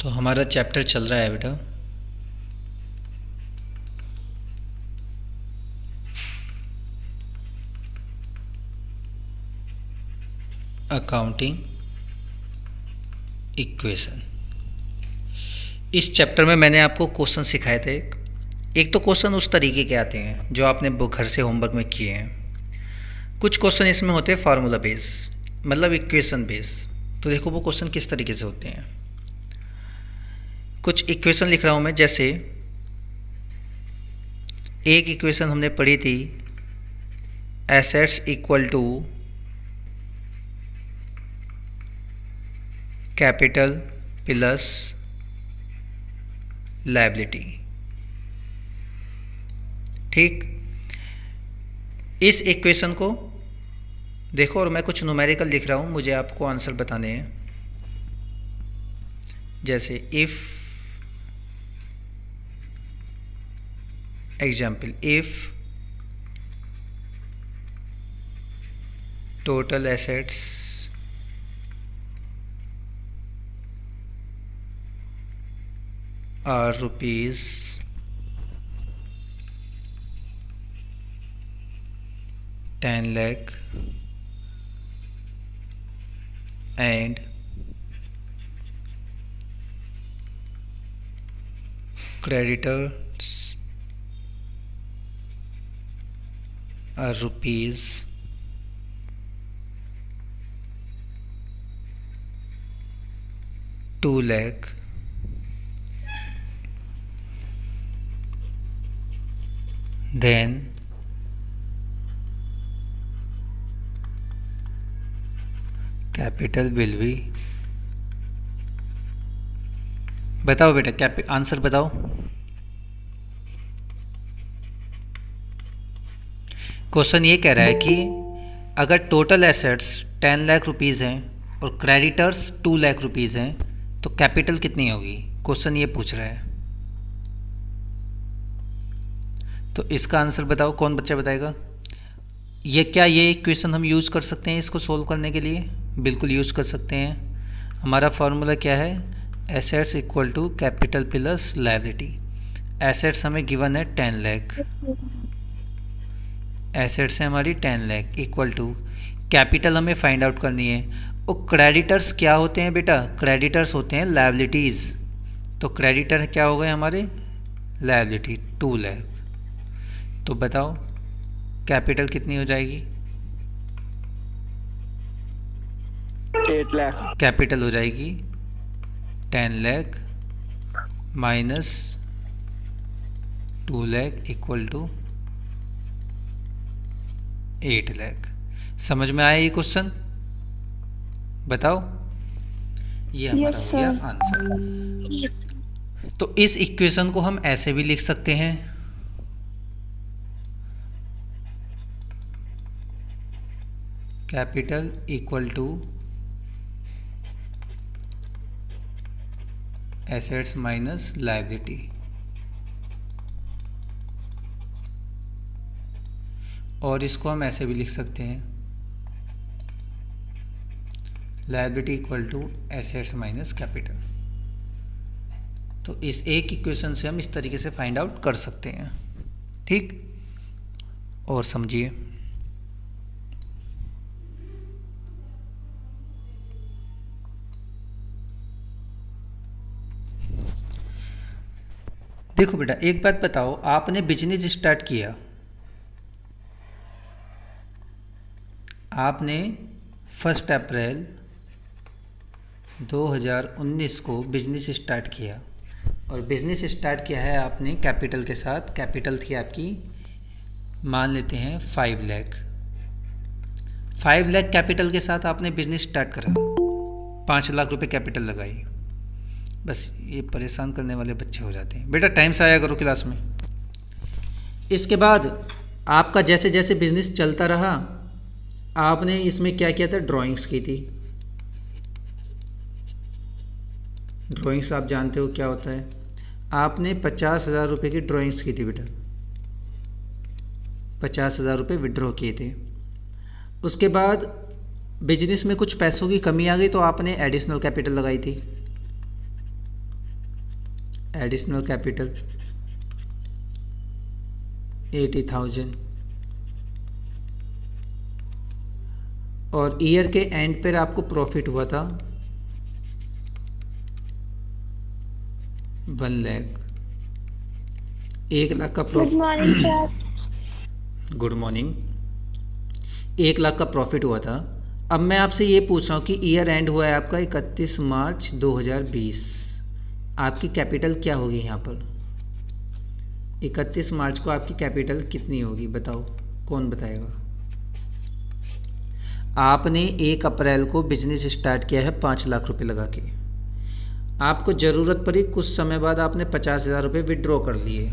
तो हमारा चैप्टर चल रहा है बेटा अकाउंटिंग इक्वेशन। इस चैप्टर में मैंने आपको क्वेश्चन सिखाए थे। एक तो क्वेश्चन उस तरीके के आते हैं जो आपने घर से होमवर्क में किए हैं। कुछ क्वेश्चन इसमें होते हैं फार्मूला बेस, मतलब इक्वेशन बेस। तो देखो वो क्वेश्चन किस तरीके से होते हैं। कुछ इक्वेशन लिख रहा हूँ मैं। जैसे एक इक्वेशन हमने पढ़ी थी, assets equal to capital plus liability. ठीक, इस इक्वेशन को देखो और मैं कुछ न्यूमेरिकल लिख रहा हूँ, मुझे आपको आंसर बताने हैं। जैसे if example, if total assets are rupees 10 lakh and creditors are rupees 2 lakh, then capital will be. बताओ बेटा, आंसर बताओ। क्वेश्चन ये कह रहा है कि अगर टोटल एसेट्स 10 लाख रुपीज़ हैं और क्रेडिटर्स 2 लाख रुपीज़ हैं तो कैपिटल कितनी होगी। क्वेश्चन ये पूछ रहा है। तो इसका आंसर बताओ, कौन बच्चा बताएगा। ये इक्वेशन हम यूज़ कर सकते हैं इसको सोल्व करने के लिए। बिल्कुल यूज़ कर सकते हैं। हमारा फॉर्मूला क्या है, assets equal to capital plus liability. Assets हमें गिवन है 10 लाख, एसेट्स है हमारी 10 लाख इक्वल टू कैपिटल हमें फाइंड आउट करनी है। और क्रेडिटर्स क्या होते हैं बेटा, क्रेडिटर्स होते हैं लायबिलिटीज़। तो क्रेडिटर क्या हो गए हमारे, लायबिलिटी 2 लाख। तो बताओ कैपिटल कितनी हो जाएगी। 8 लाख। कैपिटल हो जाएगी 10 lakh minus 2 lakh equal to 8 lakh. समझ में आया ये क्वेश्चन, बताओ। ये हमारा हो गया आंसर। तो इस इक्वेशन को हम ऐसे भी लिख सकते हैं, capital equal to assets minus liability. और इसको हम ऐसे भी लिख सकते हैं, liability equal to assets minus capital. तो इस एक इक्वेशन से हम इस तरीके से फाइंड आउट कर सकते हैं। ठीक, और समझिए। देखो बेटा, एक बात बताओ, आपने बिजनेस स्टार्ट किया, आपने 1 अप्रैल 2019 को बिजनेस स्टार्ट किया। और बिजनेस स्टार्ट किया है आपने कैपिटल के साथ। कैपिटल थी आपकी, मान लेते हैं 5 लाख। 5 लाख कैपिटल के साथ आपने बिजनेस स्टार्ट करा, 5 लाख रुपए कैपिटल लगाई। बस ये परेशान करने वाले बच्चे हो जाते हैं। बेटा टाइम से आया करो क्लास में। इसके बाद आपका जैसे जैसे बिजनेस चलता रहा, आपने इसमें क्या किया था, ड्राइंग्स की थी। ड्राइंग्स आप जानते हो क्या होता है। आपने 50,000 रुपये की ड्राइंग्स की थी बेटा, 50,000 रुपये विड्रॉ किए थे। उसके बाद बिजनेस में कुछ पैसों की कमी आ गई तो आपने एडिशनल कैपिटल लगाई थी। एडिशनल कैपिटल 80,000 और ईयर के एंड पर आपको प्रॉफिट हुआ था 1 लाख। 1 लाख का good morning sir. Good morning. 1 lakh का प्रॉफिट हुआ था। अब मैं आपसे ये पूछ रहा हूँ कि ईयर एंड हुआ है आपका 31 मार्च 2020, आपकी कैपिटल क्या होगी यहाँ पर? 31 मार्च को आपकी कैपिटल कितनी होगी बताओ, कौन बताएगा? आपने 1 अप्रैल को बिजनेस स्टार्ट किया है 5 लाख रुपए लगा के, आपको ज़रूरत पड़ी, कुछ समय बाद आपने 50,000 रुपये विड्रॉ कर लिए।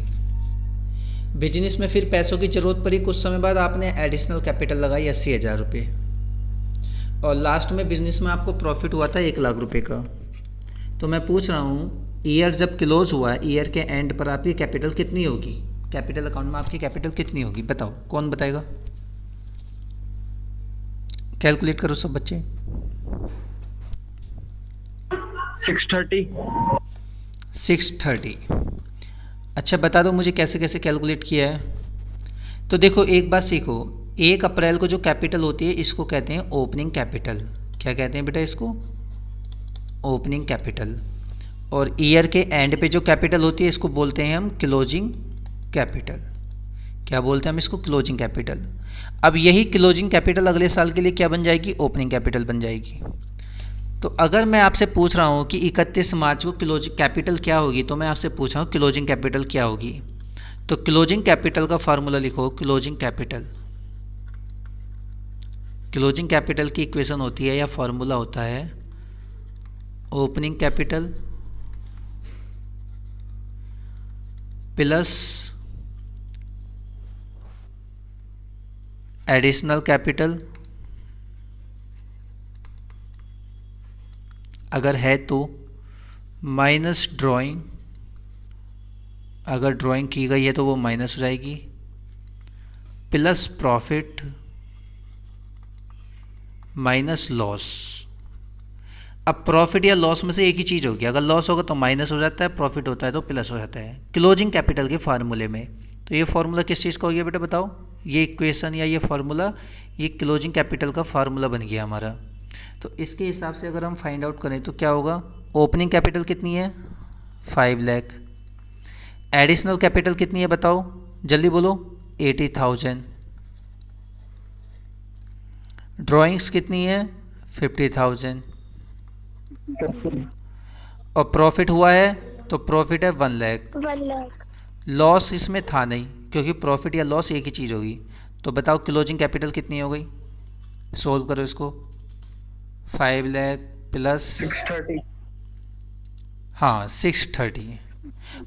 बिजनेस में फिर पैसों की ज़रूरत पड़ी, कुछ समय बाद आपने एडिशनल कैपिटल लगाई 80,000 रुपये और लास्ट में बिजनेस में आपको प्रॉफिट हुआ था 1 लाख रुपए का। तो मैं पूछ रहा हूँ ईयर जब क्लोज हुआ, ईयर के एंड पर आपकी कैपिटल कितनी होगी? कैपिटल अकाउंट में आपकी कैपिटल कितनी होगी बताओ, कौन बताएगा? कैलकुलेट करो सब बच्चे। 630। अच्छा बता दो मुझे कैसे कैसे कैलकुलेट किया है। तो देखो एक बात सीखो, 1 अप्रैल को जो कैपिटल होती है इसको कहते हैं ओपनिंग कैपिटल। क्या कहते हैं बेटा इसको? Opening capital. और ईयर के एंड पे जो कैपिटल होती है इसको बोलते हैं हम क्लोजिंग कैपिटल। क्या बोलते हैं हम इसको? Closing capital. अब यही क्लोजिंग कैपिटल अगले साल के लिए क्या बन जाएगी? ओपनिंग कैपिटल बन जाएगी। तो अगर मैं आपसे पूछ रहा हूँ कि 31 मार्च को क्लोजिंग कैपिटल क्या होगी, तो मैं आपसे पूछ रहा हूँ क्लोजिंग कैपिटल क्या होगी। तो क्लोजिंग कैपिटल का फार्मूला लिखो, क्लोजिंग कैपिटल। क्लोजिंग कैपिटल की इक्वेशन होती है या फार्मूला होता है opening capital plus additional capital, अगर है तो माइनस ड्राइंग, अगर ड्राइंग की गई है तो वो माइनस हो जाएगी, प्लस प्रॉफिट माइनस लॉस। अब प्रॉफिट या लॉस में से एक ही चीज़ होगी, अगर लॉस होगा तो माइनस हो जाता है, प्रॉफिट होता है तो प्लस हो जाता है क्लोजिंग कैपिटल के फार्मूले में। तो ये फार्मूला किस चीज़ का हो गया बेटा बताओ? ये इक्वेशन या ये फार्मूला, ये क्लोजिंग कैपिटल का फार्मूला बन गया हमारा। तो इसके हिसाब से अगर हम फाइंड आउट करें तो क्या होगा? ओपनिंग कैपिटल कितनी है? 5 लाख। एडिशनल कैपिटल कितनी है बताओ जल्दी बोलो? 80,000। ड्राइंग्स कितनी है? 50,000। और प्रॉफिट हुआ है तो प्रॉफिट है 1 लाख। 1 लाख। लॉस इसमें था नहीं क्योंकि प्रॉफिट या लॉस एक ही चीज़ होगी। तो बताओ क्लोजिंग कैपिटल कितनी हो गई? सोल्व करो इसको। 5 लाख प्लस 630। हाँ 630।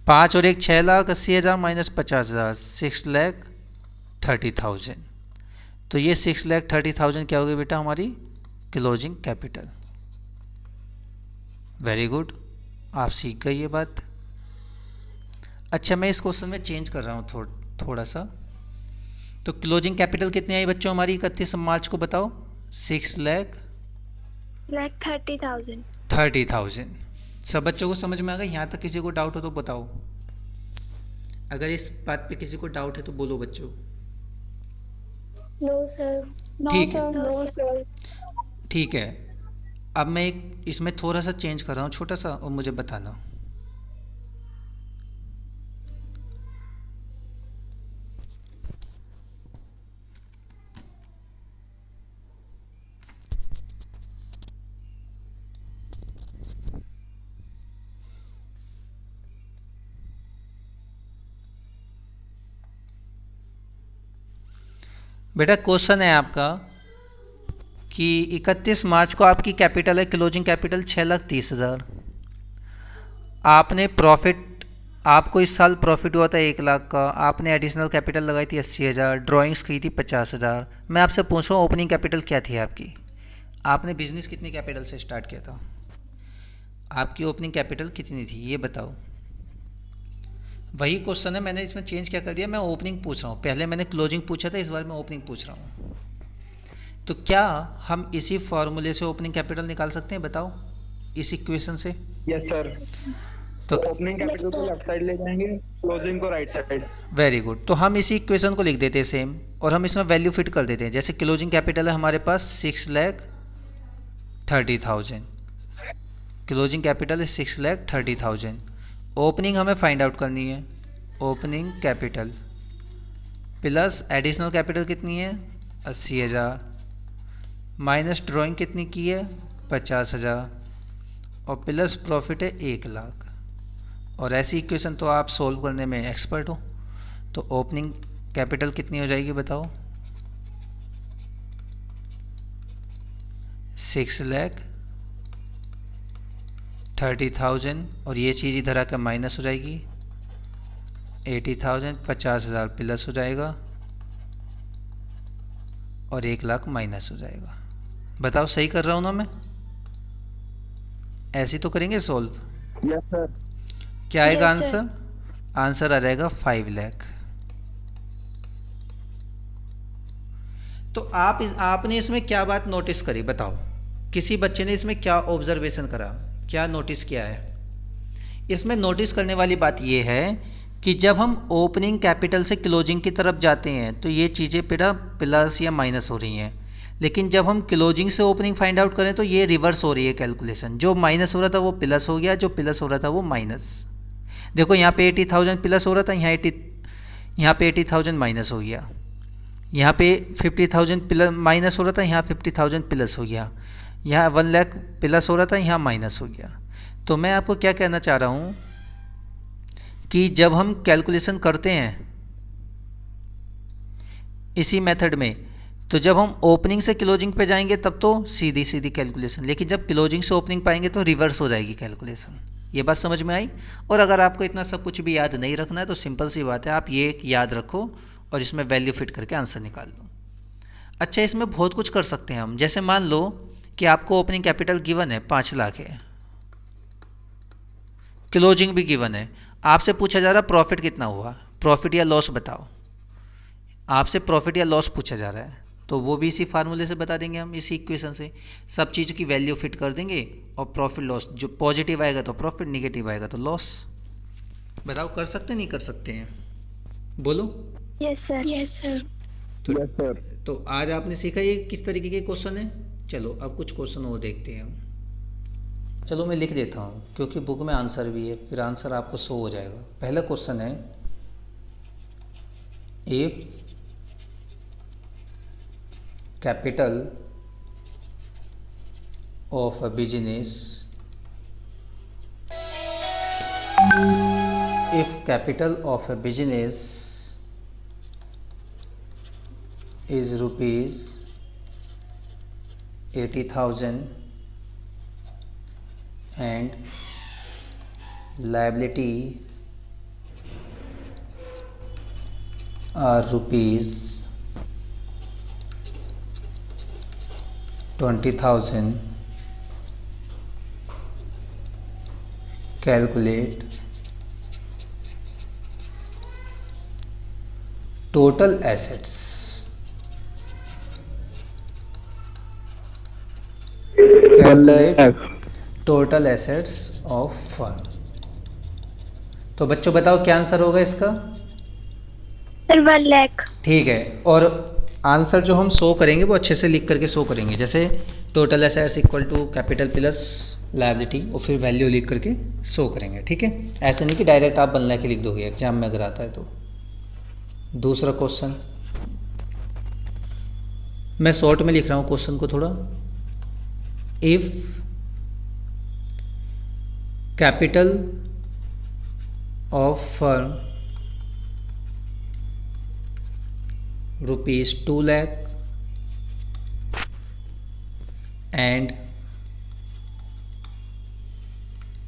5 और 1 6 लाख 80,000 माइनस 50,000 6,30,000। तो ये 6,30,000 क्या होगी बेटा? हमारी क्लोजिंग कैपिटल। वेरी गुड, आप सीख गए ये बात। अच्छा मैं इस क्वेश्चन में चेंज कर रहा हूँ थोड़ा सा। तो क्लोजिंग कैपिटल कितनी आई बच्चों हमारी 31 मार्च को बताओ? 6,30,000। 30,000। सब बच्चों को समझ में आ गया? यहाँ तक किसी को डाउट हो तो बताओ। अगर इस बात पे किसी को डाउट है तो बोलो बच्चों। No sir. ठीक है, नो सर। ठीक है। अब मैं एक इसमें थोड़ा सा चेंज कर रहा हूँ छोटा सा, और मुझे बताना। बेटा क्वेश्चन है आपका कि 31 मार्च को आपकी कैपिटल है क्लोजिंग कैपिटल 6,30,000। आपने प्रॉफिट, आपको इस साल प्रॉफिट हुआ था 1 लाख का, आपने एडिशनल कैपिटल लगाई थी 80,000, ड्राइंग्स की थी 50,000। मैं आपसे पूछ रहा हूँ ओपनिंग कैपिटल क्या थी आपकी? आपने बिजनेस कितनी कैपिटल से स्टार्ट किया था? आपकी ओपनिंग कैपिटल कितनी थी ये बताओ। वही क्वेश्चन है, मैंने इसमें चेंज क्या कर दिया, मैं ओपनिंग पूछ रहा हूँ। पहले मैंने क्लोजिंग पूछा था, इस बार मैं ओपनिंग पूछ रहा हूँ। तो क्या हम इसी फॉर्मूले से ओपनिंग कैपिटल निकाल सकते हैं बताओ, इस इक्वेशन से? Yes sir. तो ओपनिंग कैपिटल को लेफ्ट साइड ले जाएंगे, क्लोजिंग को राइट साइड। वेरी गुड, तो हम इसी इक्वेशन को लिख देते हैं सेम, और हम इसमें वैल्यू फिट कर देते हैं। जैसे क्लोजिंग कैपिटल है हमारे पास 6,30,000, क्लोजिंग कैपिटल है 6,30,000। ओपनिंग हमें फाइंड आउट करनी है, opening capital plus additional capital कितनी है 80,000, माइनस ड्राइंग कितनी की है 50,000, और प्लस प्रॉफिट है 1,00,000। और ऐसी इक्वेशन तो आप सोल्व करने में एक्सपर्ट हो। तो ओपनिंग कैपिटल कितनी हो जाएगी बताओ, 6,30,000, और ये चीज़ इधर आकर माइनस हो जाएगी 80,000, 50,000 प्लस हो जाएगा और 1,00,000 माइनस हो जाएगा। बताओ सही कर रहा हूँ ना मैं? ऐसे तो करेंगे सोल्व। Yes sir. क्या आएगा Yes, sir. आंसर? आंसर आ जाएगा 5,00,000। तो आपने इसमें क्या बात नोटिस करी बताओ? किसी बच्चे ने इसमें क्या ऑब्जर्वेशन करा, क्या नोटिस किया है? इसमें नोटिस करने वाली बात यह है कि जब हम ओपनिंग कैपिटल से क्लोजिंग की तरफ जाते हैं तो ये चीज़ें प्लस या माइनस हो रही हैं, लेकिन जब हम क्लोजिंग से ओपनिंग फाइंड आउट करें तो ये रिवर्स हो रही है कैलकुलेशन। जो माइनस हो रहा था वो प्लस हो गया, जो प्लस हो रहा था वो माइनस। देखो यहाँ पे 80,000 प्लस हो रहा था, यहाँ पे 80,000 माइनस हो गया, यहाँ पे 50,000 प्लस माइनस हो रहा था, यहाँ 50,000 प्लस हो गया, यहाँ 1,00,000 प्लस हो रहा था, यहाँ माइनस हो गया। तो मैं आपको क्या कहना चाह रहा हूँ कि जब हम कैलकुलेशन करते हैं इसी मेथड में, तो जब हम ओपनिंग से क्लोजिंग पे जाएंगे तब तो सीधी सीधी कैलकुलेशन, लेकिन जब क्लोजिंग से ओपनिंग पाएंगे तो रिवर्स हो जाएगी कैलकुलेशन। ये बात समझ में आई? और अगर आपको इतना सब कुछ भी याद नहीं रखना है तो सिंपल सी बात है, आप ये याद रखो और इसमें वैल्यू फिट करके आंसर निकाल लो। अच्छा, इसमें बहुत कुछ कर सकते हैं हम। जैसे मान लो कि आपको ओपनिंग कैपिटल गिवन है 5,00,000 है, क्लोजिंग भी गिवन है, आपसे पूछा जा रहा है प्रॉफिट कितना हुआ, प्रॉफिट या लॉस बताओ। आपसे प्रॉफिट या लॉस पूछा जा रहा है, तो वो भी इसी फार्मूले से बता देंगे हम, इसी इक्वेशन से सब चीज़ की वैल्यू फिट कर देंगे और प्रॉफिट लॉस, जो पॉजिटिव आएगा तो प्रॉफिट, निगेटिव आएगा तो लॉस। बताओ कर सकते नहीं कर सकते हैं? बोलो। Yes, sir. Yes, sir. Yes sir. तो आज आपने सीखा ये किस तरीके के क्वेश्चन है। चलो अब कुछ क्वेश्चन और देखते हैं हम। चलो मैं लिख देता हूँ क्योंकि बुक में आंसर भी है, फिर आंसर आपको शो हो जाएगा। पहला क्वेश्चन है, if capital of a business, if capital of a business is rupees 80,000 and liability are rupees 20,000, calculate total assets। Calculate total assets of firm. तो बच्चों बताओ क्या आंसर होगा इसका? Sir, 1,00,000. ठीक है, और आंसर जो हम शो करेंगे वो अच्छे से लिख करके शो करेंगे, जैसे total assets equal to capital plus liability, और फिर वैल्यू लिख करके शो करेंगे। ठीक है, ऐसे नहीं कि डायरेक्ट आप 1,00,000 लिख दोगे एग्जाम में अगर आता है तो। दूसरा क्वेश्चन मैं शॉर्ट में लिख रहा हूँ क्वेश्चन को थोड़ा। If capital of firm rupees 2,00,000 and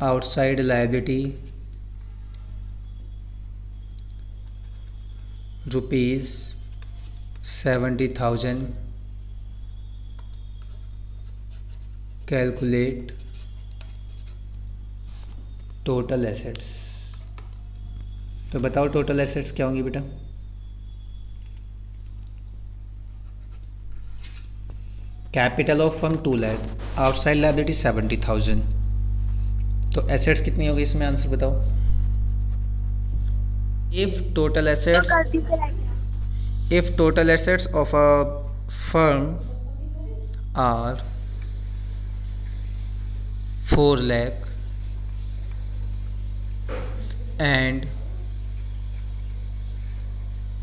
outside liability rupees 70,000, calculate total assets। तो बताओ टोटल एसेट्स क्या होंगी बेटा? Capital of firm 2,00,000, outside liability 70,000, तो एसेट्स कितनी होगी इसमें, आंसर बताओ। If total assets of a firm are 4 lakh and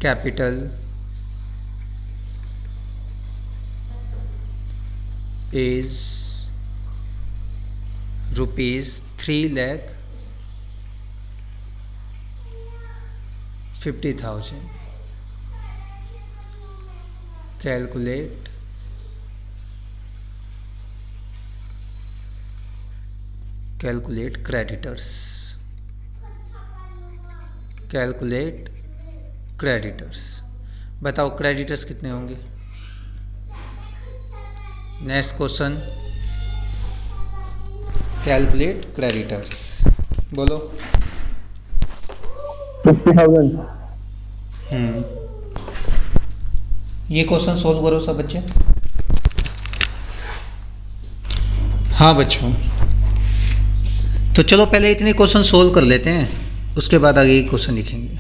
capital is rupees 3,50,000, calculate creditors. बताओ क्रेडिटर्स कितने होंगे। नेक्स्ट क्वेश्चन, कैलकुलेट क्रेडिटर्स, बोलो। 50,000। ये क्वेश्चन सोल्व करो सब बच्चे। हाँ बच्चों, तो चलो पहले इतने क्वेश्चन सोल्व कर लेते हैं, उसके बाद आगे क्वेश्चन लिखेंगे।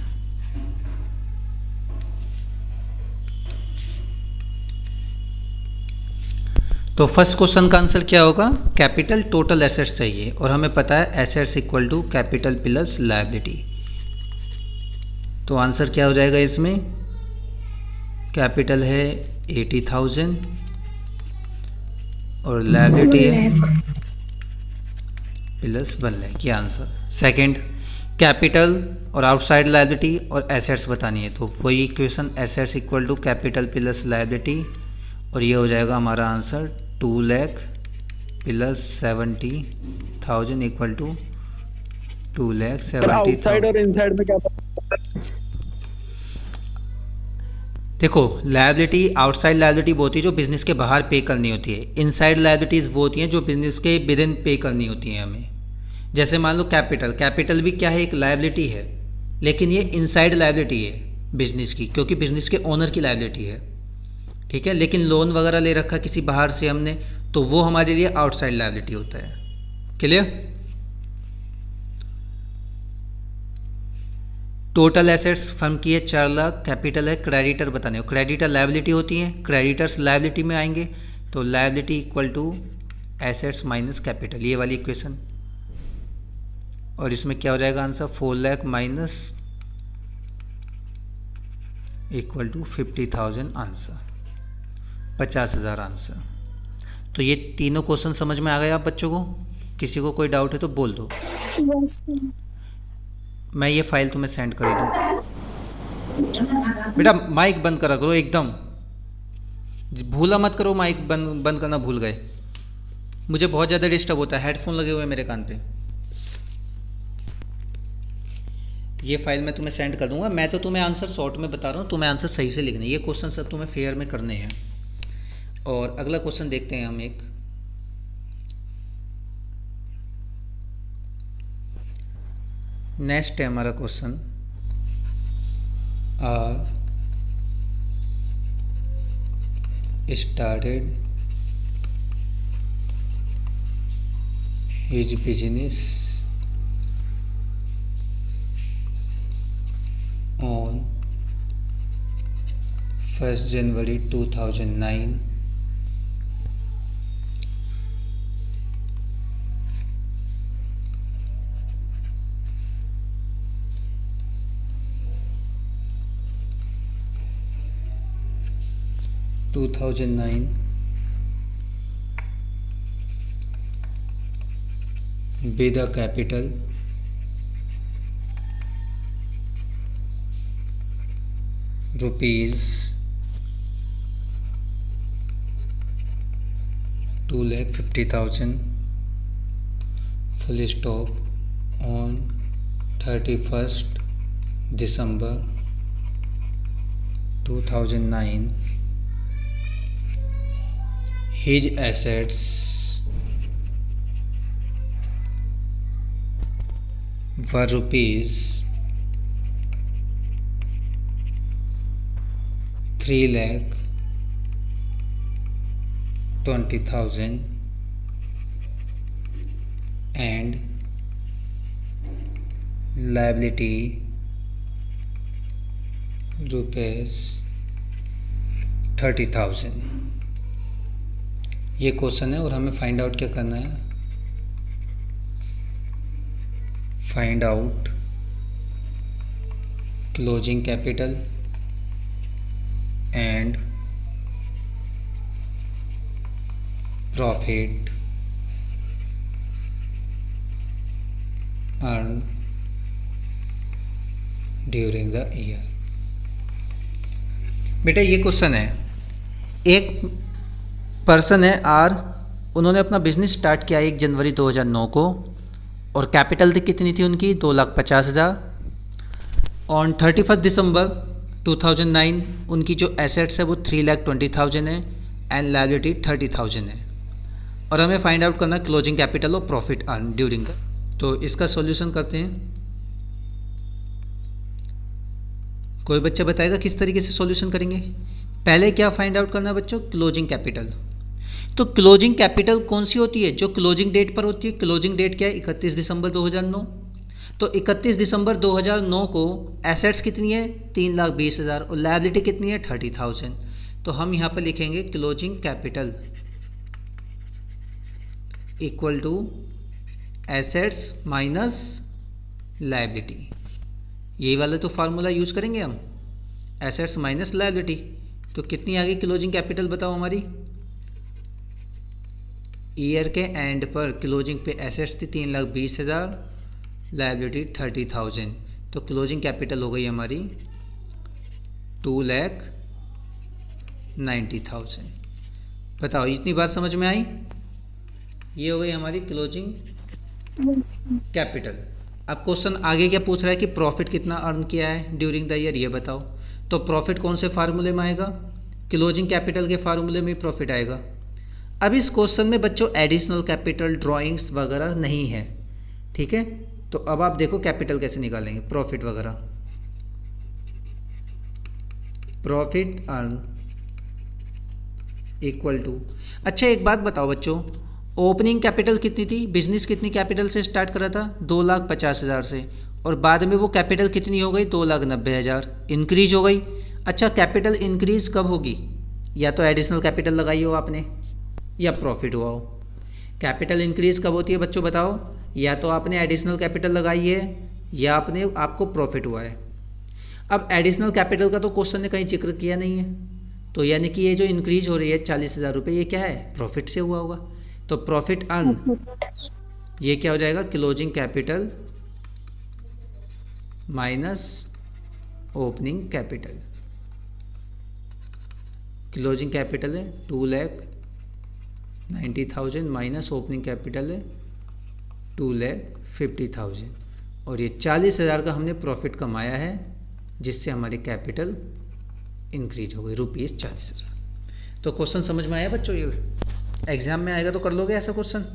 तो फर्स्ट क्वेश्चन का आंसर क्या होगा, कैपिटल टोटल एसेट्स चाहिए और हमें पता है assets equal to capital plus liability. तो आंसर क्या हो जाएगा इसमें, कैपिटल है 80,000 और लायबिलिटी है प्लस 1 लाख, ये आंसर। सेकंड, कैपिटल और आउटसाइड लायबिलिटी और एसेट्स बतानी है, तो वही equation assets equal to capital plus liability और ये हो जाएगा हमारा answer 2 lakh plus 70,000 equal to 2,70,000। Outside और इनसाइड में क्या फर्क? देखो लायबिलिटी, आउटसाइड लायबिलिटी वो होती है जो बिजनेस के बाहर पे करनी होती है, इनसाइड लायबिलिटीज़ वो होती हैं जो बिजनेस के विद इन पे करनी होती हैं हमें। जैसे मान लो कैपिटल भी क्या है, एक लायबिलिटी है, लेकिन ये इनसाइड लायबिलिटी है बिजनेस की, क्योंकि बिजनेस के ओनर की लायबिलिटी है, ठीक है। लेकिन लोन वगैरह ले रखा किसी बाहर से हमने, तो वो हमारे लिए आउटसाइड लायबिलिटी होता है। क्लियर। टोटल एसेट्स फर्म की है 4 लाख, कैपिटल है, क्रेडिटर बताने हो, क्रेडिटर लायबिलिटी होती है, क्रेडिटर्स लायबिलिटी में आएंगे, तो liability equal to assets minus capital, ये वाली इक्वेशन। और इसमें क्या हो जाएगा answer, 4 lakh minus equal to 50,000 answer, 50,000 answer. तो ये तीनों क्वेश्चन समझ में आ गए आप बच्चों को? किसी को कोई डाउट है तो बोल दो। मैं ये फाइल तुम्हें सेंड कर दूँ। बेटा माइक बंद करा करो एकदम, भूला मत करो, माइक बंद करना भूल गए। मुझे बहुत ज़्यादा डिस्टर्ब होता है, हेडफोन लगे हुए हैं मेरे कान पे। ये फाइल मैं तुम्हें सेंड कर दूंगा। मैं तो तुम्हें आंसर शॉर्ट में बता रहा हूँ, तुम्हें आंसर सही से लिखना है। ये क्वेश्चन सब तुम्हें फेयर में करने हैं। और अगला क्वेश्चन देखते हैं हम। एक नेक्स्ट है हमारा question, started his business on 1st January 2009 with a capital rupees 2,50,000 full stop on 31st December 2009. His assets were rupees 3,20,000 and liability rupees 30,000। ये क्वेश्चन है और हमें फाइंड आउट क्या करना है, find out closing capital and profit earn during the year. बेटा ये question है, एक पर्सन है आर, उन्होंने अपना बिजनेस स्टार्ट किया 1 जनवरी 2009 को और कैपिटल कितनी थी उनकी 2,50,000। ऑन 31 दिसंबर 2009 उनकी जो एसेट्स है वो 3,20,000 है एंड लायबिलिटी 30,000 है और हमें फाइंड आउट करना क्लोजिंग कैपिटल और प्रॉफिट अर्न ड्यूरिंग द। तो इसका सॉल्यूशन करते हैं। कोई बच्चा बताएगा किस तरीके से सॉल्यूशन करेंगे। पहले क्या फाइंड आउट करना है बच्चों, क्लोजिंग कैपिटल। तो क्लोजिंग कैपिटल कौन सी होती है, जो क्लोजिंग डेट पर होती है। क्लोजिंग डेट क्या है, 31 दिसंबर 2009। तो 31 दिसंबर 2009 को एसेट्स कितनी है 3,20,000 और लायबिलिटी कितनी है 30,000। तो हम यहाँ पर लिखेंगे closing capital equal to assets minus liability. यही वाला तो फार्मूला यूज करेंगे हम, एसेट्स माइनस लायबिलिटी। तो कितनी आ गई क्लोजिंग कैपिटल बताओ हमारी। ईयर के एंड पर क्लोजिंग पे एसेट्स थी 3,20,000, लायबिलिटी 30,000। तो क्लोजिंग कैपिटल हो गई हमारी 2,90,000। बताओ इतनी बात समझ में आई। ये हो गई हमारी क्लोजिंग कैपिटल। अब क्वेश्चन आगे क्या पूछ रहा है कि प्रॉफिट कितना अर्न किया है ड्यूरिंग द ईयर, ये बताओ। तो प्रॉफिट कौन से फार्मूले में आएगा, क्लोजिंग कैपिटल के फार्मूले में प्रॉफिट आएगा। अब इस क्वेश्चन में बच्चों एडिशनल कैपिटल ड्राइंग्स वगैरह नहीं है, ठीक है। तो अब आप देखो कैपिटल कैसे निकालेंगे, प्रॉफिट वगैरह, प्रॉफिट अर्न इक्वल टू। अच्छा एक बात बताओ बच्चों, ओपनिंग कैपिटल कितनी थी, बिजनेस कितनी कैपिटल से स्टार्ट करा था 2,50,000 से और बाद में वो कैपिटल कितनी हो गई 2,90,000, इंक्रीज हो गई। अच्छा कैपिटल इंक्रीज कब होगी, या तो एडिशनल कैपिटल लगाई हो आपने या प्रॉफिट हुआ हो। कैपिटल इंक्रीज कब होती है बच्चों बताओ, या तो आपने एडिशनल कैपिटल लगाई है या आपको प्रॉफिट हुआ है। अब एडिशनल कैपिटल का तो क्वेश्चन ने कहीं जिक्र किया नहीं है, तो यानी कि ये जो इंक्रीज हो रही है 40,000 रुपये, ये क्या है प्रॉफिट से हुआ होगा। तो प्रॉफिट अर्न ये क्या हो जाएगा, closing capital minus opening capital. Closing capital है 2,90,000 माइनस ओपनिंग कैपिटल है 2,50,000 और ये 40,000 का हमने प्रॉफिट कमाया है जिससे हमारी कैपिटल इंक्रीज हो गई ₹40,000। तो क्वेश्चन समझ में आया बच्चों, ये एग्जाम में आएगा तो कर लोगे ऐसा क्वेश्चन,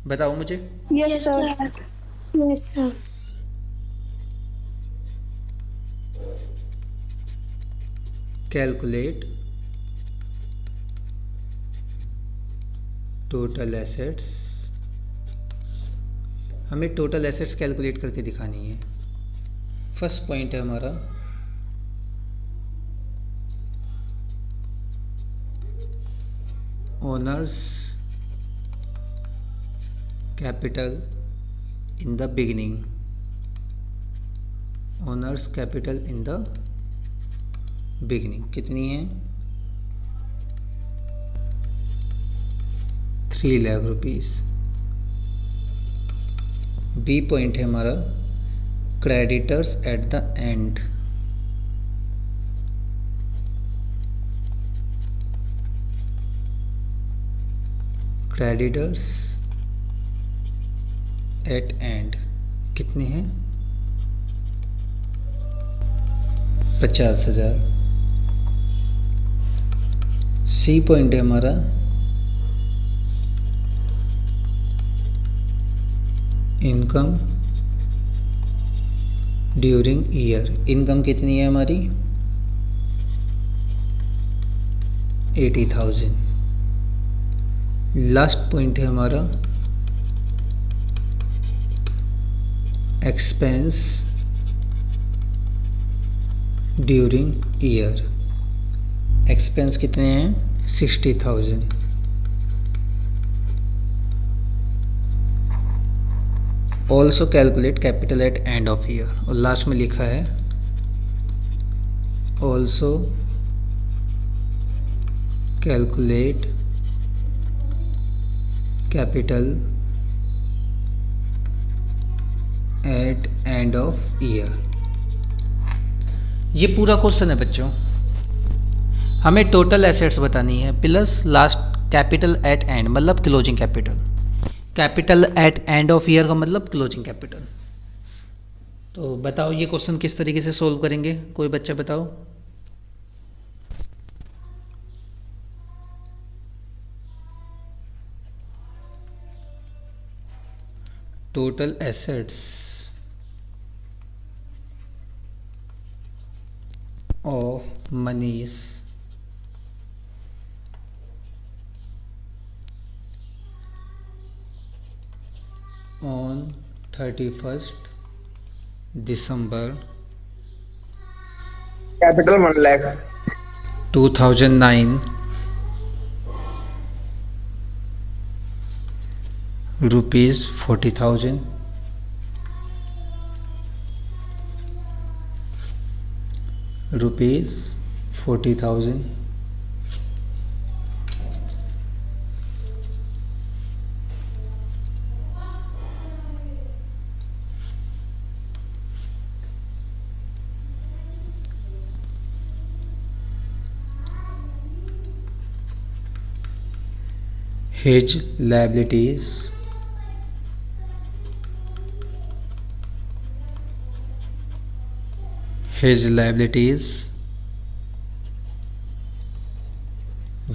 बताओ मुझे। Yes sir, yes sir. Calculate total assets, हमें टोटल एसेट्स कैलकुलेट करके दिखानी है। फर्स्ट पॉइंट है हमारा owners capital in the beginning, owners capital in the beginning कितनी है 3 लाख रुपीस। बी पॉइंट है हमारा creditors at the end, creditors at end कितने हैं 50,000। सी पॉइंट है हमारा इनकम ड्यूरिंग ईयर, इनकम कितनी है हमारी 80,000। लास्ट पॉइंट है हमारा एक्सपेंस ड्यूरिंग ईयर। एक्सपेंस कितने हैं? 60,000। Also calculate capital at end of year, और लास्ट में लिखा है also calculate capital at end of year. ये पूरा क्वेश्चन है बच्चों। हमें टोटल एसेट्स बतानी है plus last capital at end मतलब closing capital. Capital at end of year का मतलब क्लोजिंग कैपिटल। तो बताओ ये क्वेश्चन किस तरीके से सोल्व करेंगे, कोई बच्चा बताओ। Total assets of Manish on 31st December capital 1 lakh 2009 rupees 40,000 rupees 40,000 his liabilities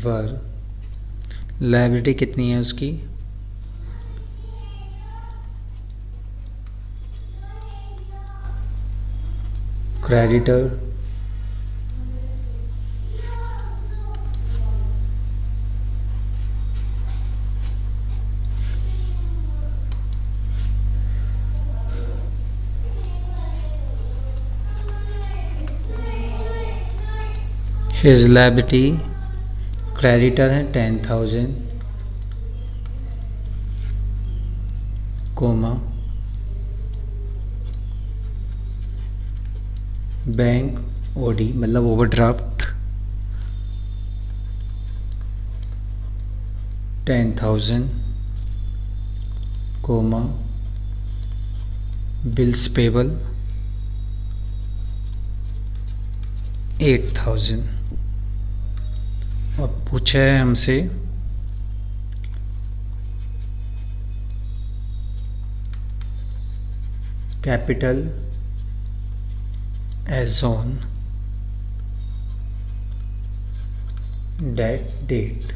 were, liability कितनी है उसकी? क्रेडिटर his liability क्रेडिटर है 10,000 कोमा बैंक ओडी मतलब ओवरड्राफ्ट 10,000 कोमा बिल्स पेबल 8,000। अब पूछा है हमसे capital as on date date.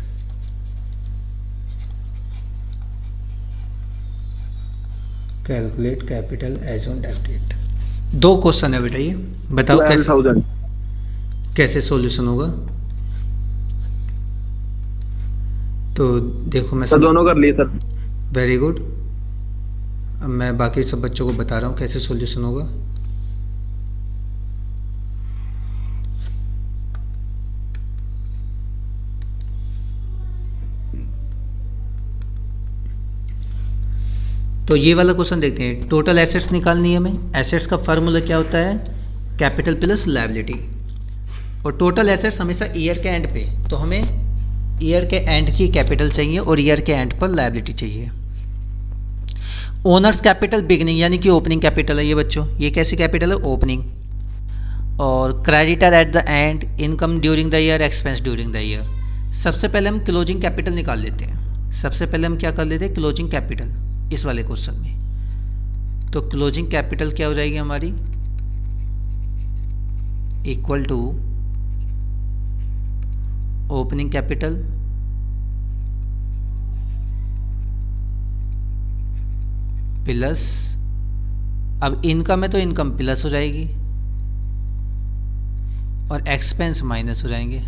Calculate capital as on date date. दो क्वेश्चन है बेटा, ये बताओ कैसे 12,000 कैसे सॉल्यूशन होगा। तो देखो मैं सर दोनों कर लिए सर। Very good. अब मैं बाकी सब बच्चों को बता रहा हूँ कैसे सॉल्यूशन होगा। तो ये वाला क्वेश्चन देखते हैं। टोटल एसेट्स निकालनी है हमें। एसेट्स का फार्मूला क्या होता है? Capital plus liability. और टोटल एसेट्स हमेशा ईयर के एंड पे, तो हमें ईयर के एंड की कैपिटल चाहिए और ईयर के एंड पर लायबिलिटी चाहिए। ओनर्स कैपिटल बिगनिंग यानी कि ओपनिंग कैपिटल है ये बच्चों। ये कैसी कैपिटल है? ओपनिंग। और creditor eight the and, income during the year, expense during the year. सबसे पहले हम क्लोजिंग कैपिटल निकाल लेते हैं। सबसे पहले हम क्या कर लेते हैं? क्लोजिंग कैपिटल इस वाले क्वेश्चन में। तो क्लोजिंग कैपिटल क्या हो जाएगी हमारी? Equal to opening capital plus, अब इनकम है तो इनकम प्लस हो जाएगी और एक्सपेंस माइनस हो जाएंगे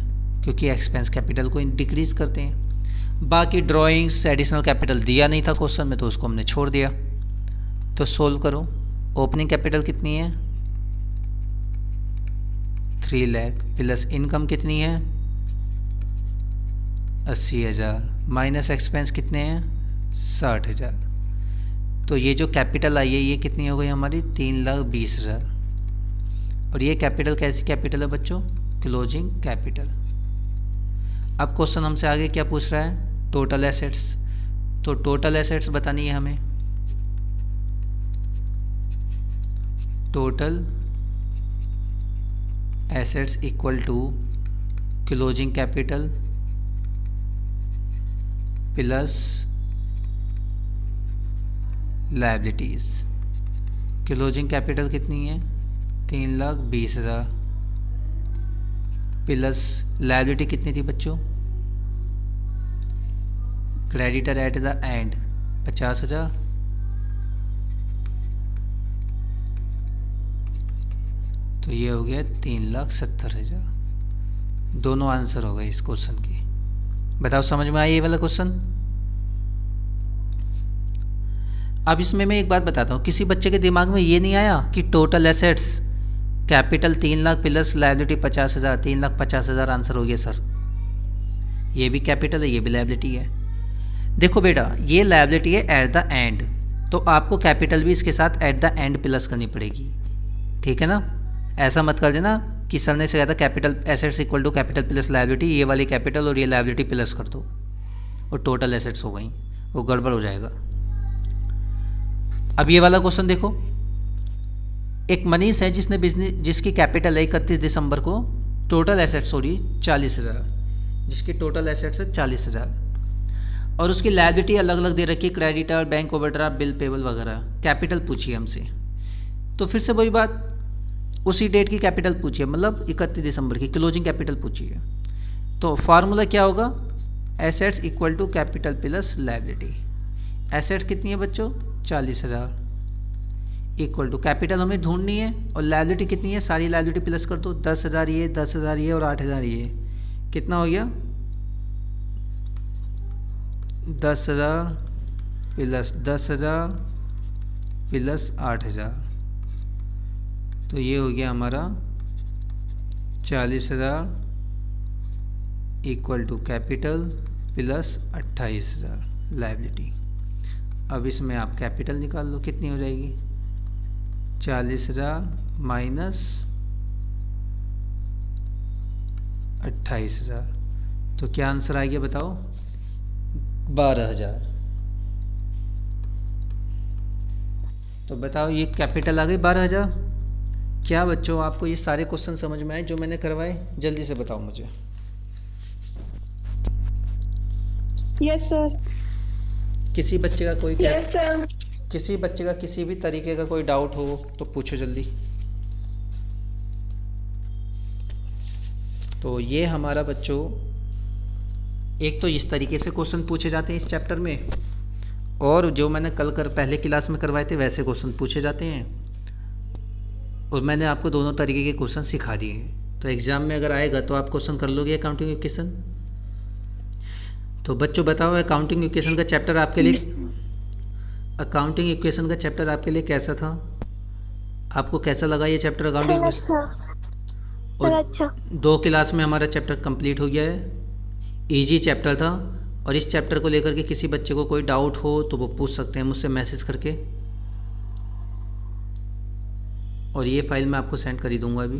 क्योंकि एक्सपेंस कैपिटल को डिक्रीज करते हैं। बाकी ड्राइंग्स एडिशनल कैपिटल दिया नहीं था क्वेश्चन में तो उसको हमने छोड़ दिया। तो सोल्व करो। ओपनिंग कैपिटल कितनी है 3 लाख प्लस इनकम कितनी है 80,000 माइनस एक्सपेंस कितने हैं 60,000। तो ये जो कैपिटल आई है ये कितनी हो गई हमारी 3,20,000। और ये कैपिटल कैसी कैपिटल है बच्चों क्लोजिंग कैपिटल। अब क्वेश्चन हमसे आगे क्या पूछ रहा है टोटल एसेट्स। तो टोटल एसेट्स बतानी है हमें। Total assets equal to closing capital plus liabilities. Closing capital कितनी है 3,20,000 प्लस लायबिलिटी कितनी थी बच्चों क्रेडिटर एट द एंड 50,000 तो ये हो गया 3,70,000। दोनों आंसर हो गए इस क्वेश्चन के। बताओ समझ में आई ये वाला क्वेश्चन। अब इसमें मैं एक बात बताता हूँ, किसी बच्चे के दिमाग में ये नहीं आया कि total assets capital 3 lakh plus liability 50,000 3,50,000 answer हो गया सर। ये भी कैपिटल है ये भी लायबिलिटी है। देखो बेटा ये लायबिलिटी है एट द एंड तो आपको कैपिटल भी इसके साथ एट द एंड प्लस करनी पड़ेगी, ठीक है ना। ऐसा मत कर देना कि सर ने सिखाया था capital assets equal to capital plus liability, ये वाली कैपिटल और ये लायबिलिटी प्लस कर दो और टोटल एसेट्स हो गई, वो गड़बड़ हो जाएगा। अब ये वाला क्वेश्चन देखो, एक मनीष है जिसने बिजनेस जिसकी कैपिटल है 31 दिसंबर को टोटल एसेट्स सॉरी 40,000, जिसकी टोटल एसेट्स है 40,000 और उसकी लायबिलिटी अलग अलग दे रखी है creditor bank overdraft bill payable वगैरह। कैपिटल पूछी है हमसे तो फिर से वही बात उसी डेट की कैपिटल पूछी है मतलब 31 दिसंबर की क्लोजिंग कैपिटल पूछी है। तो फार्मूला क्या होगा assets equal to capital plus liability. Assets कितनी है बच्चों 40,000 इक्वल टू कैपिटल हमें ढूंढनी है और लायबिलिटी कितनी है सारी लायबिलिटी प्लस कर दो 10,000 ये 10,000 ये और 8,000 ये कितना हो गया 10,000 प्लस 10,000 प्लस 8,000 तो ये हो गया हमारा 40,000 equal to capital plus 28,000 liability. अब इसमें आप कैपिटल निकाल लो कितनी हो जाएगी 40,000 माइनस 28,000 तो क्या आंसर आ गया बताओ 12,000। तो बताओ ये कैपिटल आ गई 12,000। क्या बच्चों आपको ये सारे क्वेश्चन समझ में आए जो मैंने करवाए जल्दी से बताओ मुझे। Yes sir. किसी बच्चे का कोई यस सर। किसी बच्चे का किसी भी तरीके का कोई डाउट हो तो पूछो जल्दी। तो ये हमारा बच्चों एक तो इस तरीके से क्वेश्चन पूछे जाते हैं इस चैप्टर में और जो मैंने कल पहले क्लास में करवाए थे वैसे क्वेश्चन पूछे जाते हैं और मैंने आपको दोनों तरीके के क्वेश्चन सिखा दिए हैं। तो एग्जाम में अगर आएगा तो आप क्वेश्चन कर लोगे अकाउंटिंग इक्वेशन। तो बच्चों बताओ अकाउंटिंग इक्वेशन का चैप्टर आपके लिए अकाउंटिंग इक्वेशन का चैप्टर आपके लिए कैसा था आपको कैसा लगा ये चैप्टर अकाउंटिंग इक्वेशन। और अच्छा 2 क्लास में हमारा चैप्टर कंप्लीट हो गया है। इजी चैप्टर था और इस चैप्टर को लेकर के किसी बच्चे को कोई डाउट हो तो वो पूछ सकते हैं मुझसे मैसेज करके और ये फाइल मैं आपको सेंड कर ही दूंगा अभी।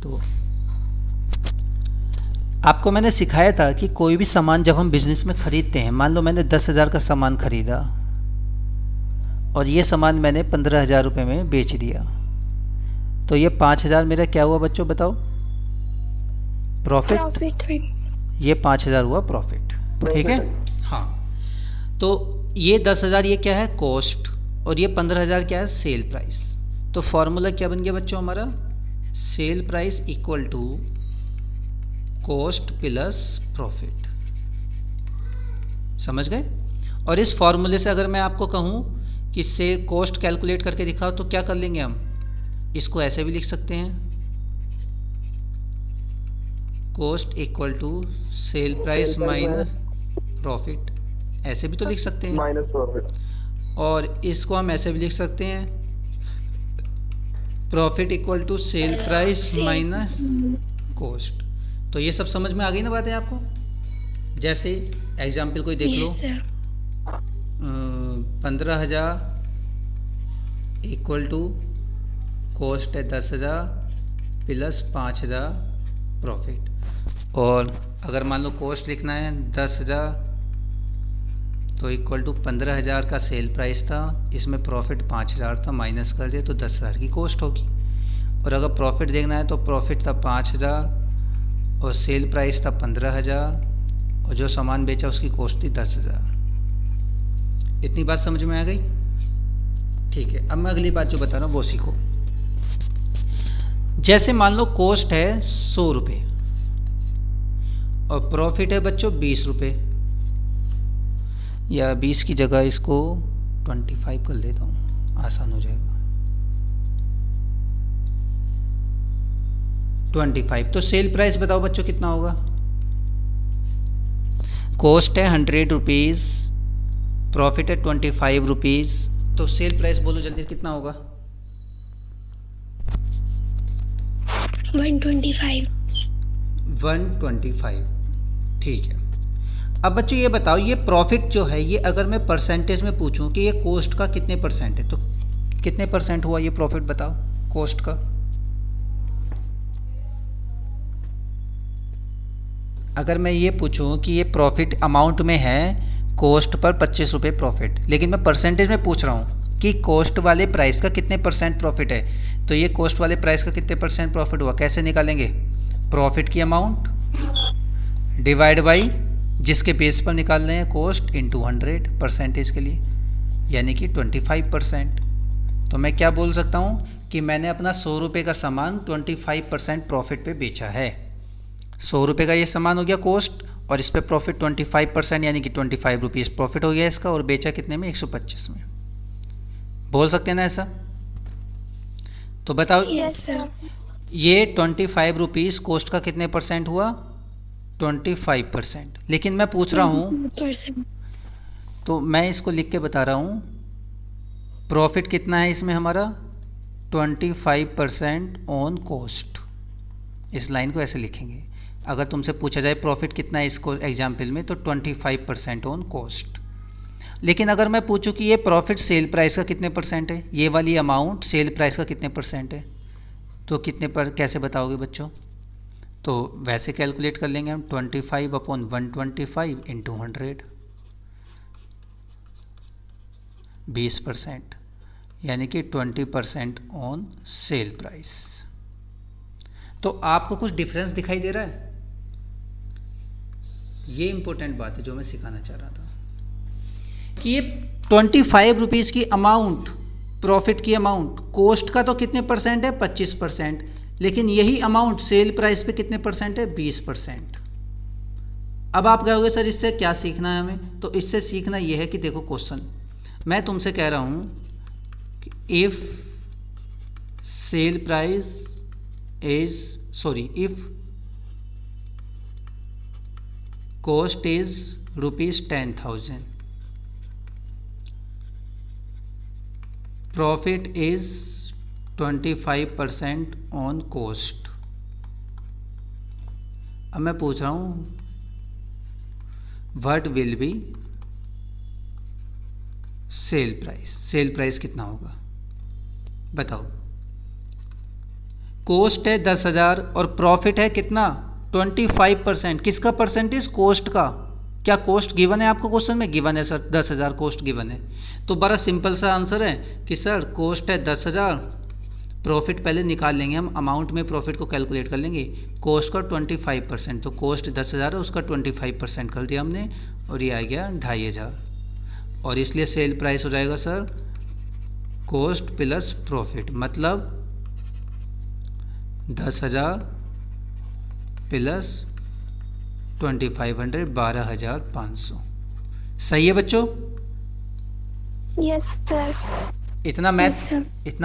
तो आपको मैंने सिखाया था कि कोई भी सामान जब हम बिजनेस में खरीदते हैं मान लो मैंने 10,000 का सामान खरीदा और ये सामान मैंने 15,000 रुपये में बेच दिया तो ये 5,000 मेरा क्या हुआ बच्चों बताओ प्रॉफिट। ये 5,000 हुआ प्रॉफिट ठीक है। हाँ तो ये 10,000 ये क्या है कॉस्ट और ये 15,000 क्या है सेल प्राइस। तो फॉर्मूला क्या बन गया बच्चों हमारा sale price equal to cost plus profit. समझ गए। और इस फॉर्मूले से अगर मैं आपको कहूँ कि से कॉस्ट कैलकुलेट करके दिखाओ तो क्या कर लेंगे हम इसको ऐसे भी लिख सकते हैं cost equal to sale price minus profit ऐसे भी तो लिख सकते हैं माइनस प्रॉफिट। और इसको हम ऐसे भी लिख सकते हैं, profit equal to sale price minus cost. तो ये सब समझ में आ गई ना बातें आपको? जैसे एग्जाम्पल कोई देख लो, 15,000 इक्वल टू कॉस्ट है 10,000 प्लस 5,000 प्रॉफिट। और अगर मान लो कॉस्ट लिखना है 10,000 तो इक्वल टू 15,000 का सेल प्राइस था, इसमें प्रॉफिट 5,000 था, माइनस कर दिया तो 10,000 की कॉस्ट होगी। और अगर प्रॉफिट देखना है तो प्रॉफिट था 5,000 और सेल प्राइस था 15,000 और जो सामान बेचा उसकी कॉस्ट थी 10,000। इतनी बात समझ में आ गई? ठीक है, अब मैं अगली बात जो बता रहा हूँ वो सीखो। जैसे मान लो कॉस्ट है 100 रुपये और प्रॉफिट है बच्चों 20 रुपये, या 20 की जगह इसको 25 कर देता हूँ, आसान हो जाएगा। 25। तो सेल प्राइस बताओ बच्चों कितना होगा? कॉस्ट है 100 रुपीज़, प्रॉफिट है 25 रुपीज़, तो सेल प्राइस बोलो जल्दी कितना होगा? 125। 125। ठीक है। अब बच्चों ये बताओ, ये प्रॉफिट जो है ये अगर मैं परसेंटेज में पूछूं कि ये कॉस्ट का कितने परसेंट है तो कितने परसेंट हुआ ये प्रॉफिट बताओ कॉस्ट का? अगर मैं ये पूछूं कि ये प्रॉफिट अमाउंट में है कॉस्ट पर 25 रुपये प्रॉफिट, लेकिन मैं परसेंटेज में पूछ रहा हूँ कि कॉस्ट वाले प्राइस का कितने परसेंट प्रॉफिट है, तो ये कॉस्ट वाले प्राइस का कितने परसेंट प्रॉफिट हुआ? कैसे निकालेंगे? प्रॉफिट की अमाउंट डिवाइड बाई जिसके बेस पर निकाल रहे हैं कॉस्ट इंटू 100 परसेंटेज के लिए, यानी कि 25%। तो मैं क्या बोल सकता हूँ कि मैंने अपना 100 रुपये का सामान 25% प्रॉफिट पे बेचा है। 100 रुपये का ये सामान हो गया कॉस्ट और इस पर प्रॉफिट 25% यानी कि 25 रुपीज़ प्रॉफिट हो गया इसका, और बेचा कितने में? 125 में। बोल सकते हैं ना ऐसा? तो बताओ ये 25 रुपीज़ कॉस्ट का कितने परसेंट हुआ? 25%। लेकिन मैं पूछ रहा हूँ, तो मैं इसको लिख के बता रहा हूँ प्रॉफिट कितना है इसमें हमारा? 25% ऑन कॉस्ट। इस लाइन को ऐसे लिखेंगे। अगर तुमसे पूछा जाए प्रॉफिट कितना है इसको एग्जाम्पल में, तो 25% ऑन कॉस्ट। लेकिन अगर मैं पूछूं कि ये प्रॉफिट सेल प्राइस का कितने परसेंट है, ये वाली अमाउंट सेल प्राइस का कितने परसेंट है, तो कितने पर कैसे बताओगे बच्चों? तो वैसे कैलकुलेट कर लेंगे हम, 25 अपॉन 125 इंटू 100, 20%, यानी कि 20% ऑन सेल प्राइस। तो आपको कुछ डिफरेंस दिखाई दे रहा है? ये इंपॉर्टेंट बात है जो मैं सिखाना चाह रहा था कि ये 25 रुपीज़ की अमाउंट, प्रॉफिट की अमाउंट, कॉस्ट का तो कितने परसेंट है? 25%, लेकिन यही अमाउंट सेल प्राइस पे कितने परसेंट है? 20%। अब आप कहोगे सर इससे क्या सीखना है हमें? तो इससे सीखना यह है कि देखो क्वेश्चन मैं तुमसे कह रहा हूं कि if sale price if cost is rupees 10,000, profit is 25% on cost। अब मैं पूछ रहा हूँ what will be cell price? Sale price कितना होगा बताओ? कॉस्ट है 10,000 और प्रॉफिट है कितना? 25%। किसका परसेंटेज? कॉस्ट का। क्या कॉस्ट गिवन है आपको क्वेश्चन में? गिवन है सर, 10,000 कॉस्ट गिवन है। तो बड़ा सिंपल सा आंसर है कि सर कॉस्ट है 10,000, प्रॉफिट पहले निकाल लेंगे हम, अमाउंट में प्रॉफिट को कैलकुलेट कर लेंगे, कॉस्ट का 25%, तो कॉस्ट 10,000 है उसका 25% कर दिया हमने और ये आ गया 2,500, और इसलिए सेल प्राइस हो जाएगा सर कॉस्ट प्लस प्रॉफिट, मतलब 10,000 प्लस 2500, 12,500। सही है बच्चों? Yes sir. इतना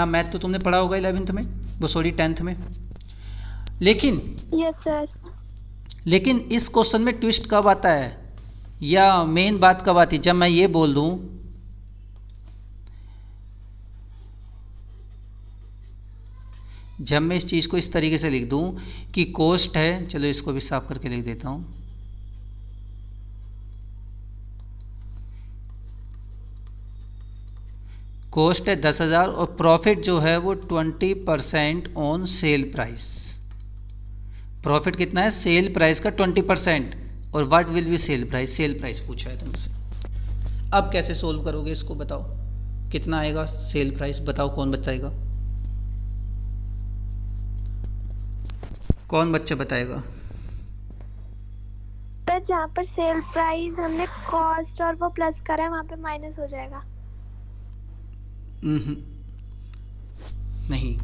मैथ तो तुमने पढ़ा होगा 11th में, वो सॉरी 10th में। लेकिन यस सर। लेकिन इस क्वेश्चन में ट्विस्ट कब आता है या मेन बात कब आती है? जब मैं ये बोल दूं जब मैं इस चीज़ को इस तरीके से लिख दूं कि कॉस्ट है, चलो इसको भी साफ करके लिख देता हूं, कॉस्ट है 10,000 और प्रॉफिट जो है वो 20% ऑन सेल प्राइस। प्रॉफिट कितना है? सेल प्राइस का 20%। और what will be cell price? Sale price पूछा है तुमसे। अब कैसे सोल्व करोगे इसको बताओ, कितना आएगा सेल प्राइस? बताओ कौन बताएगा, कौन बच्चा बताएगा? पर जहाँ पर सेल प्राइस हमने कॉस्ट और वो प्लस करा है वहाँ पे माइनस हो जाएगा। नहीं,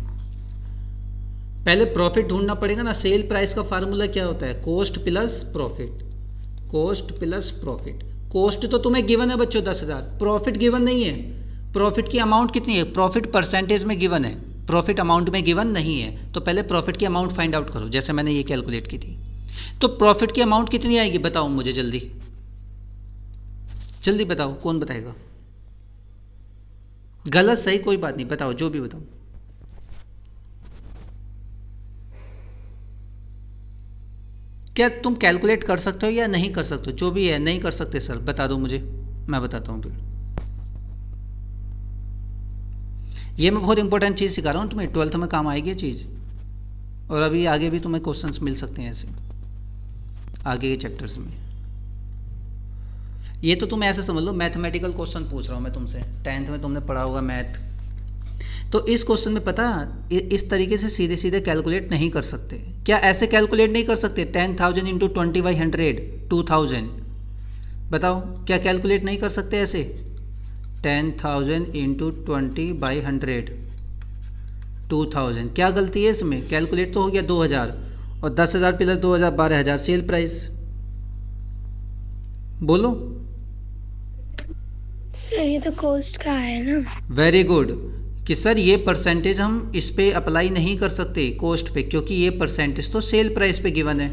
पहले प्रॉफिट ढूंढना पड़ेगा ना। सेल प्राइस का फार्मूला क्या होता है? Cost plus profit, cost plus profit. Cost तो तुम्हें गिवन है बच्चों 10,000, प्रॉफिट गिवन नहीं है। प्रॉफिट की अमाउंट कितनी है? प्रॉफिट परसेंटेज में गिवन है, प्रॉफिट अमाउंट में गिवन नहीं है। तो पहले प्रॉफिट की अमाउंट फाइंड आउट करो, जैसे मैंने ये कैलकुलेट की थी। तो प्रॉफिट की अमाउंट कितनी आएगी बताओ मुझे, जल्दी जल्दी बताओ, कौन बताएगा? गलत सही कोई बात नहीं, बताओ जो भी बताओ। क्या तुम कैलकुलेट कर सकते हो या नहीं कर सकते हो? जो भी है, नहीं कर सकते सर बता दो मुझे, मैं बताता हूं फिर। ये मैं बहुत इंपॉर्टेंट चीज़ सिखा रहा हूं तुम्हें, 12th में काम आएगी ये चीज़। और अभी आगे भी तुम्हें क्वेश्चंस मिल सकते हैं ऐसे आगे के चैप्टर्स में। ये तो तुम ऐसे समझ लो मैथमेटिकल क्वेश्चन पूछ रहा हूँ मैं तुमसे, 10th में तुमने पढ़ा होगा मैथ। तो इस क्वेश्चन में पता इस तरीके से सीधे सीधे कैलकुलेट नहीं कर सकते। क्या ऐसे कैलकुलेट नहीं कर सकते? 10,000 इंटू 20/100 2000, बताओ क्या कैलकुलेट नहीं कर सकते ऐसे? 10,000 इंटू 20/100 2000, क्या गलती है इसमें? कैलकुलेट तो हो गया 2,000 और 10,000 प्लस 2,000 12,000 सेल प्राइस। बोलो सर ये तो कॉस्ट का है ना। वेरी गुड कि सर ये परसेंटेज हम इस पे अप्लाई नहीं कर सकते कॉस्ट पे, क्योंकि ये परसेंटेज तो सेल प्राइस पे गिवन है।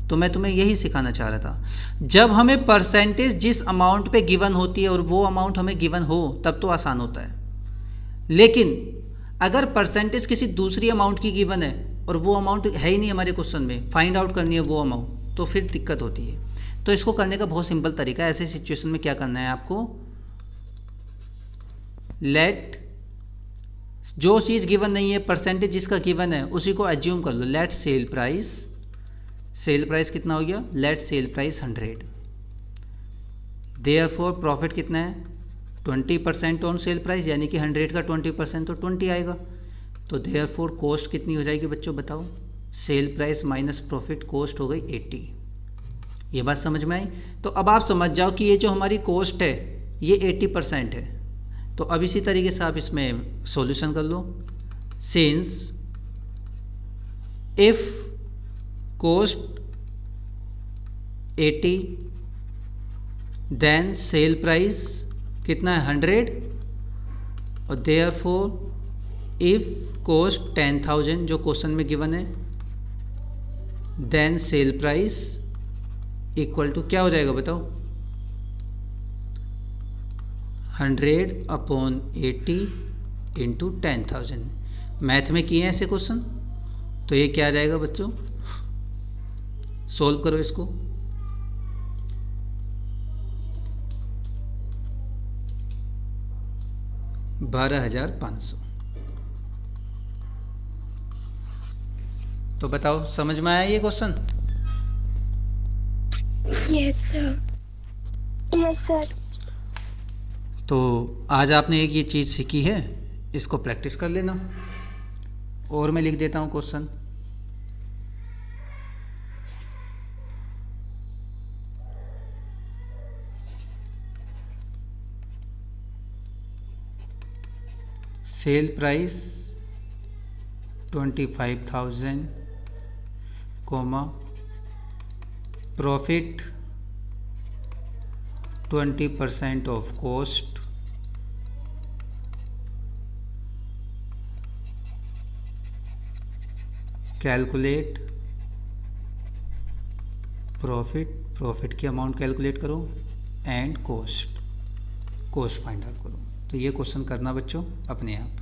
तो मैं तुम्हें यही सिखाना चाह रहा था, जब हमें परसेंटेज जिस अमाउंट पे गिवन होती है और वो अमाउंट हमें गिवन हो तब तो आसान होता है। लेकिन अगर परसेंटेज किसी दूसरी अमाउंट की गिवन है और वो अमाउंट है ही नहीं हमारे क्वेश्चन में, फाइंड आउट करनी है वो अमाउंट, तो फिर दिक्कत होती है। तो इसको करने का बहुत सिंपल तरीका है। ऐसे सिचुएशन में क्या करना है आपको, लेट जो चीज़ गिवन नहीं है परसेंटेज जिसका गिवन है उसी को एज्यूम कर लो। Let sale price, sale price कितना हो गया? Let sale price 100। Therefore profit कितना है? 20% ऑन सेल प्राइस, यानी कि 100 का 20% तो 20 आएगा। तो देयरफॉर कॉस्ट कितनी हो जाएगी बच्चों बताओ? Cell price minus profit, cost हो गई 80। ये बात समझ में आई? तो अब आप समझ जाओ कि ये जो हमारी कॉस्ट है ये 80% है। तो अब इसी तरीके से आप इसमें सॉल्यूशन कर लो। Since if cost 80 then sale price कितना है? 100। और देयरफॉर इफ कॉस्ट 10,000 जो क्वेश्चन में गिवन है, then sale price equal to क्या हो जाएगा बताओ? 100/80 इंटू 10,000। मैथ में किए हैं ऐसे क्वेश्चन, तो ये क्या आ जाएगा बच्चों? सोल्व करो इसको। $12,500। तो बताओ समझ में आया ये question? Yes sir. Yes sir. तो आज आपने एक ये चीज़ सीखी है, इसको प्रैक्टिस कर लेना। और मैं लिख देता हूँ question. Sale price 25,000, profit 20% of cost, calculate profit की अमाउंट कैलकुलेट करो एंड कॉस्ट फाइंड आउट करो। तो ये क्वेश्चन करना बच्चों अपने आप,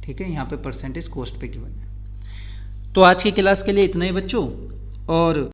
ठीक है, यहाँ पे परसेंटेज कॉस्ट पे गिवन है। तो आज की क्लास के लिए इतना ही बच्चों, और